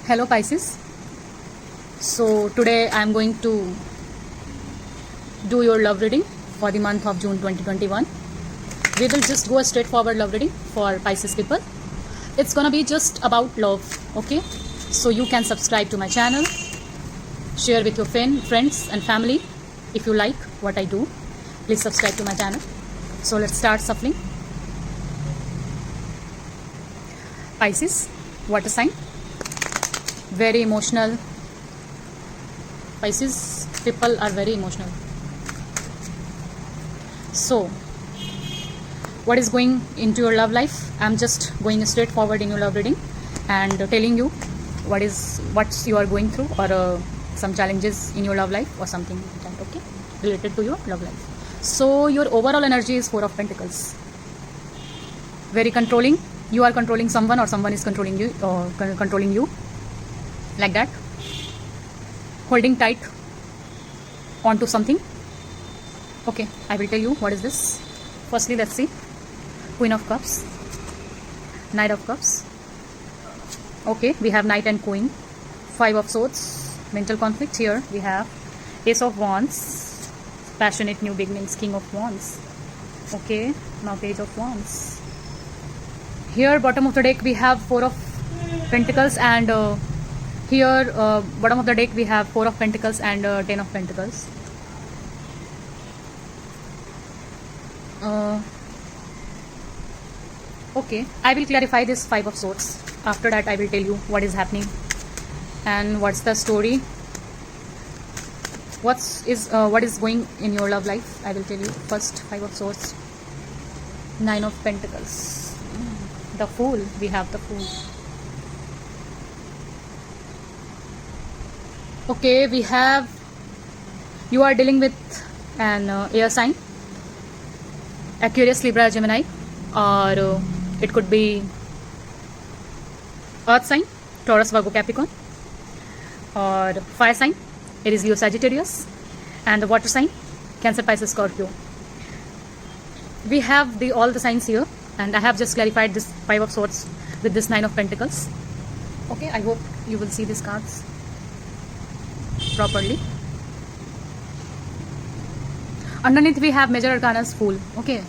Hello Pisces. So today I am going to do your love reading for the month of June 2021. We will just go a straightforward love reading for Pisces people. It's gonna be just about love, okay? So you can subscribe to my channel, share with your friends and family. If you like what I do, please subscribe to my channel. So let's start shuffling. Pisces, water sign, very emotional. Pisces people are very emotional. So what is going into your love life? I'm just going straight forward in your love reading and telling you what you are going through, or some challenges in your love life or something like that, okay, related to your love life. So your overall energy is Four of Pentacles. Very controlling. You are controlling someone, or someone is controlling you, like that. Holding tight onto something. Okay, I will tell you what is this. Firstly, let's see. Queen of Cups, Knight of Cups. Okay, we have Knight and Queen. Five of Swords, mental conflict. Here we have Ace of Wands, passionate new beginnings. King of Wands. Okay, now Page of Wands. Here bottom of the deck we have Four of Pentacles, and here bottom of the deck we have Four of Pentacles and Ten of Pentacles. Okay, I will clarify this Five of Swords. After that I will tell you what is happening and what's the story, what is going in your love life. I will tell you. First, Five of Swords, Nine of Pentacles, the Fool. We have the Fool. Okay, we have, you are dealing with an air sign, Aquarius, Libra, Gemini, or it could be earth sign, Taurus, Virgo, Capricorn, or fire sign, Aries, Leo, Sagittarius, and the water sign, Cancer, Pisces, Scorpio. We have all the signs here, and I have just clarified this Five of Swords with this Nine of Pentacles. Okay, I hope you will see these cards properly. Underneath we have Major Arcana's Fool. Okay,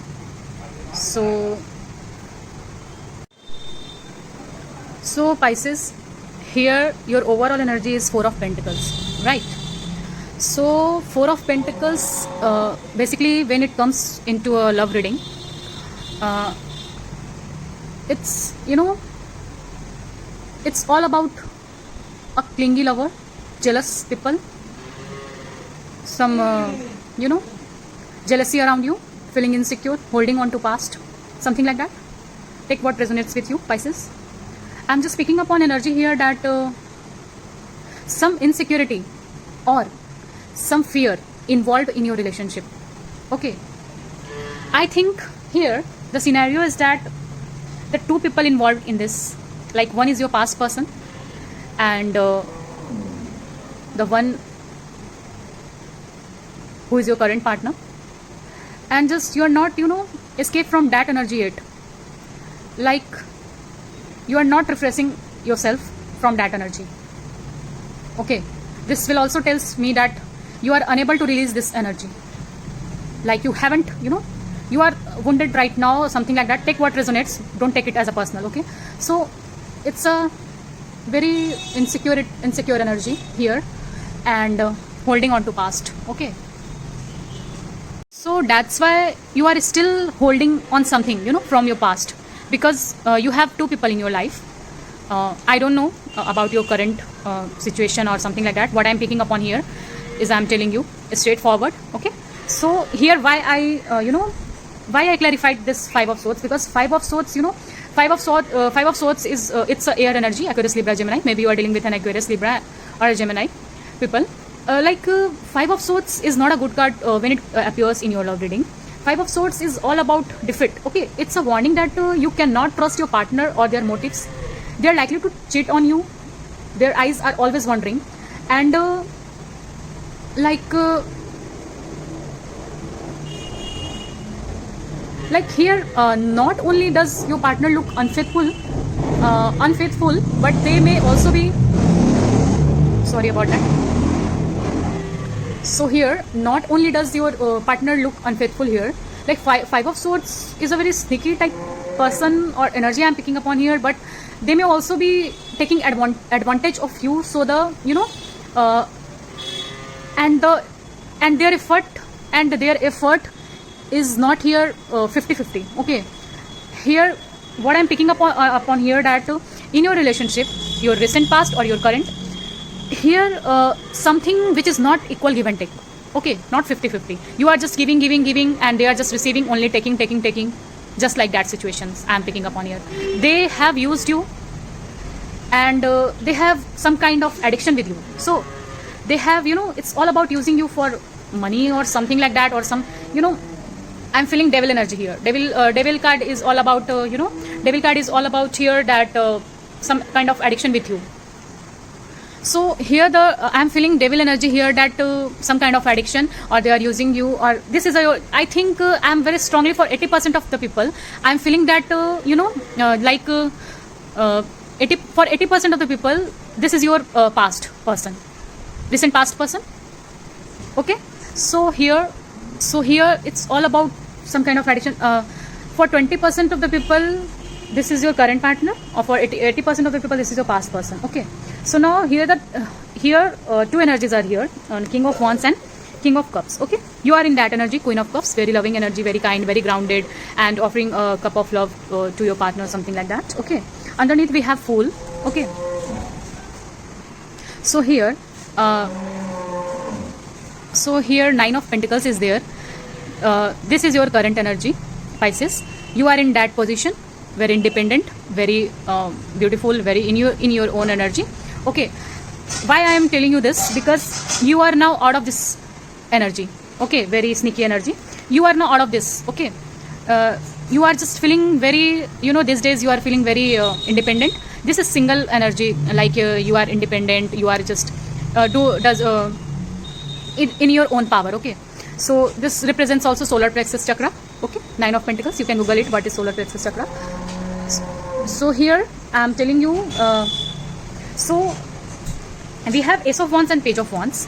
so Pisces, here your overall energy is Four of Pentacles, right? So Four of Pentacles, basically when it comes into a love reading, it's, it's all about a clingy lover, jealous people, some jealousy around you, feeling insecure, holding on to past, something like that. Take what resonates with you, Pisces. I'm just picking up on energy here that some insecurity or some fear involved in your relationship. Okay, I think here the scenario is that the two people involved in this, like one is your past person and the one who is your current partner, and just you are not escape from that energy yet. Like you are not refreshing yourself from that energy. Okay, this will also tells me that you are unable to release this energy, like you haven't, you are wounded right now or something like that. Take what resonates, don't take it as a personal. Okay, so it's a very insecure energy here, and holding on to past. Okay, so that's why you are still holding on something from your past, because you have two people in your life. I don't know about your current situation or something like that. What I'm picking up on here is I'm telling you straightforward. Okay, so here why I clarified this Five of Swords, because Five of Swords, Five of Swords is it's a air energy, Aquarius, Libra, Gemini. Maybe you are dealing with an Aquarius, Libra, or a Gemini people. Five of Swords is not a good card when it appears in your love reading. Five of Swords is all about defeat. Okay, it's a warning that you cannot trust your partner or their motives. They are likely to cheat on you. Their eyes are always wandering, and like here, not only does your partner look unfaithful, but they may also be sorry about that. So here, not only does your partner look unfaithful here, like five of swords is a very sneaky type person or energy I'm picking up on here, but they may also be taking advantage of you. So the and their effort is not here 50-50. Okay, here what I'm picking up upon here, that in your relationship, your recent past or your current, here something which is not equal give and take. Okay, not 50-50. You are just giving and they are just receiving, only taking, just like that situations I'm picking up on here. They have used you, and they have some kind of addiction with you. So they have, it's all about using you for money or something like that, or some, I'm feeling devil energy here. Devil card is all about, devil card is all about here that some kind of addiction with you. So here I'm feeling devil energy here, that some kind of addiction, or they are using you, or this is I think I'm very strongly for 80% of the people. I'm feeling that for 80% of the people, this is your past person, recent past person. Okay, so here it's all about some kind of addiction. For 20% of the people, this is your current partner, or for 80% of the people, this is your past person. Okay, so now here two energies are here, King of Wands and King of Cups. Okay, you are in that energy, Queen of Cups, very loving energy, very kind, very grounded, and offering a cup of love to your partner, something like that. Okay, underneath we have Fool. Okay, so here Nine of Pentacles is there. This is your current energy, Pisces. You are in that position, very independent, very beautiful, very in your own energy. Okay, why I am telling you this? Because you are now out of this energy. Okay, very sneaky energy. You are now out of this. Okay, you are just feeling very, these days you are feeling very independent. This is single energy, like you are independent. You are just in your own power. Okay, so this represents also solar plexus chakra. Okay, Nine of Pentacles, you can Google it, what is solar plexus chakra. So here I am telling you, so we have Ace of Wands and Page of Wands.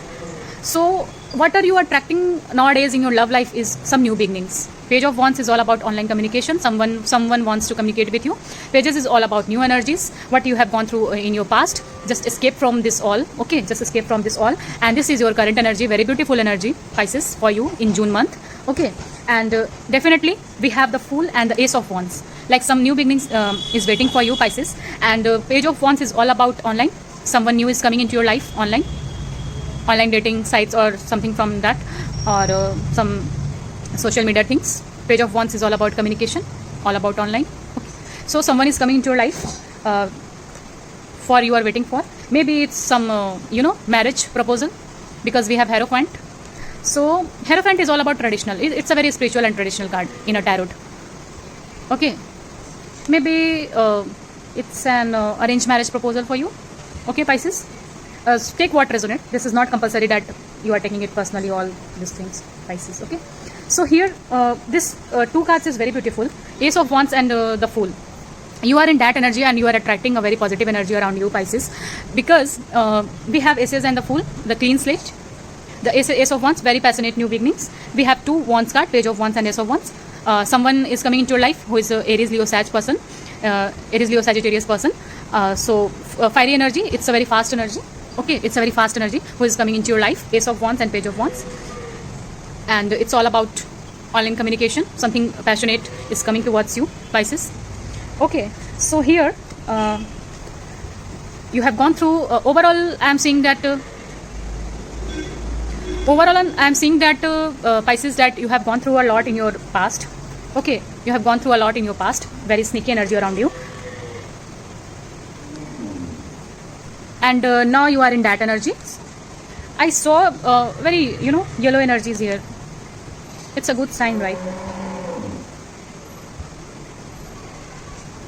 So what are you attracting nowadays in your love life is some new beginnings. Page of Wands is all about online communication. Someone wants to communicate with you. Pages is all about new energies, what you have gone through in your past. Just escape from this all. Okay, just escape from this all. And this is your current energy, very beautiful energy, Pisces, for you in June month. Okay, and definitely we have the Fool and the Ace of Wands, like some new beginnings is waiting for you, Pisces. And Page of Wands is all about online. Someone new is coming into your life, online dating sites or something from that, or some social media things. Page of Wands is all about communication, all about online. Okay, so someone is coming into your life, for you are waiting for. Maybe it's some marriage proposal, because we have Hierophant. So Hierophant is all about traditional. It's a very spiritual and traditional card in a tarot. Okay, maybe it's an arranged marriage proposal for you. Okay, Pisces, take what resonates. This is not compulsory that you are taking it personally, all these things, Pisces. Okay, so here this two cards is very beautiful, Ace of Wands and the Fool. You are in that energy, and you are attracting a very positive energy around you, Pisces, because we have Aces and the Fool, the clean slate. The Ace of Wands, very passionate new beginnings. We have two Wands card, Page of Wands and Ace of Wands. Someone is coming into your life who is a Aries, Leo, Sag person, Aries, Leo, Sagittarius person. So fiery energy, it's a very fast energy. Okay, it's a very fast energy who is coming into your life, Ace of Wands and Page of Wands. And it's all about online communication. Something passionate is coming towards you, Pisces. Okay, so here you have gone through overall I am seeing that Pisces, that you have gone through a lot in your past. Okay, you have gone through a lot in your past, very sneaky energy around you, and now you are in that energy. I saw very yellow energies here. It's a good sign, right?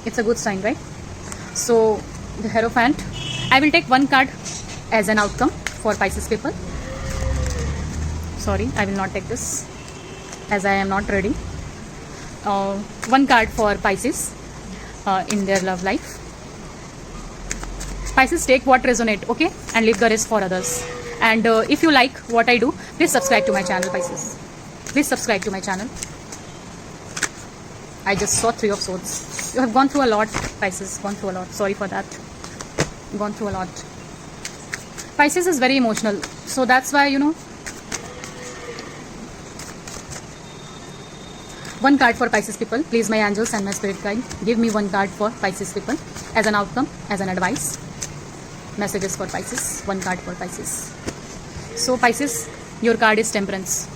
It's a good sign, right? So the Hierophant, I will take one card as an outcome for Pisces people. Sorry, I will not take this as I am not ready. One card for Pisces in their love life. Pisces, take what resonate, okay, and leave the rest for others. And if you like what I do, please subscribe to my channel, Pisces. Please subscribe to my channel. I just saw 3 of Swords. You have gone through a lot, Pisces. Gone through a lot. Sorry for that. Gone through a lot. Pisces is very emotional, so that's why, you know. One card for Pisces people. Please, my angels and my spirit guide, give me one card for Pisces people as an outcome, as an advice. Messages for Pisces. One card for Pisces. So Pisces, your card is Temperance.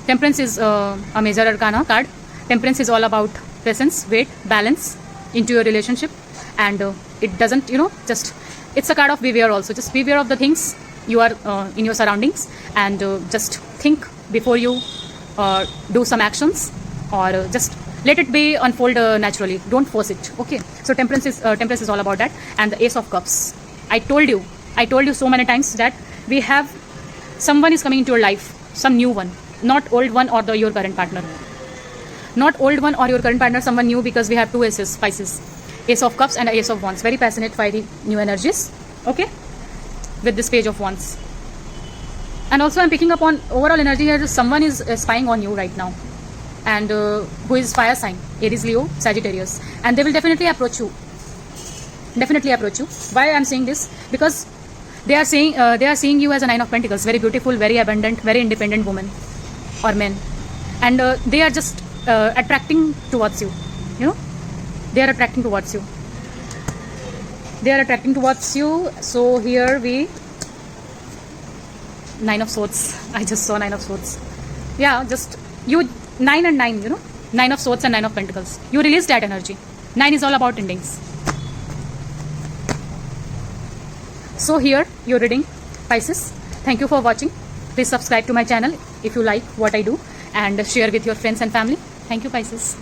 Temperance is a major arcana card. Temperance is all about presence, weight, balance into your relationship, and it doesn't, you know, just, it's a card of beware also. Just beware of the things you are in your surroundings, and just think before you do some actions, or just let it be unfold naturally. Don't force it. Okay. So temperance is all about that. And the Ace of Cups. I told you so many times that we have someone is coming into your life, some new one, not old one or your current partner. Not old one or your current partner, someone new, because we have 2 aces, Pisces. Ace of Cups and Ace of Wands. Very passionate, fiery, new energies. Okay. With this Page of Wands. And also I'm picking up on overall energy here. Someone is spying on you right now. And who is fire sign, Aries, Leo, Sagittarius, and they will definitely approach you. Why I'm saying this? Because they are seeing you as a 9 of Pentacles, very beautiful, very abundant, very independent woman or men, and they are just attracting towards you. You know, they are attracting towards you. So here we 9 of Swords. I just saw 9 of Swords. Yeah, just you. 9 and 9, you know, 9 of Swords and 9 of Pentacles. You release that energy. 9 is all about endings. So here, your reading, Pisces. Thank you for watching. Please subscribe to my channel if you like what I do, and share with your friends and family. Thank you, Pisces.